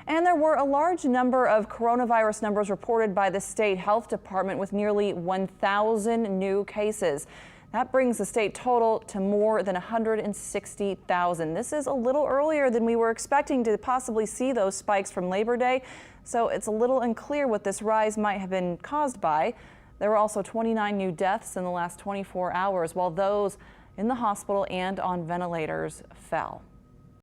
And there were a large number of coronavirus numbers reported by the state health department with nearly 1,000 new cases. That brings the state total to more than 160,000. This is a little earlier than we were expecting to possibly see those spikes from Labor Day, so it's a little unclear what this rise might have been caused by. There were also 29 new deaths in the last 24 hours, while those in the hospital and on ventilators fell.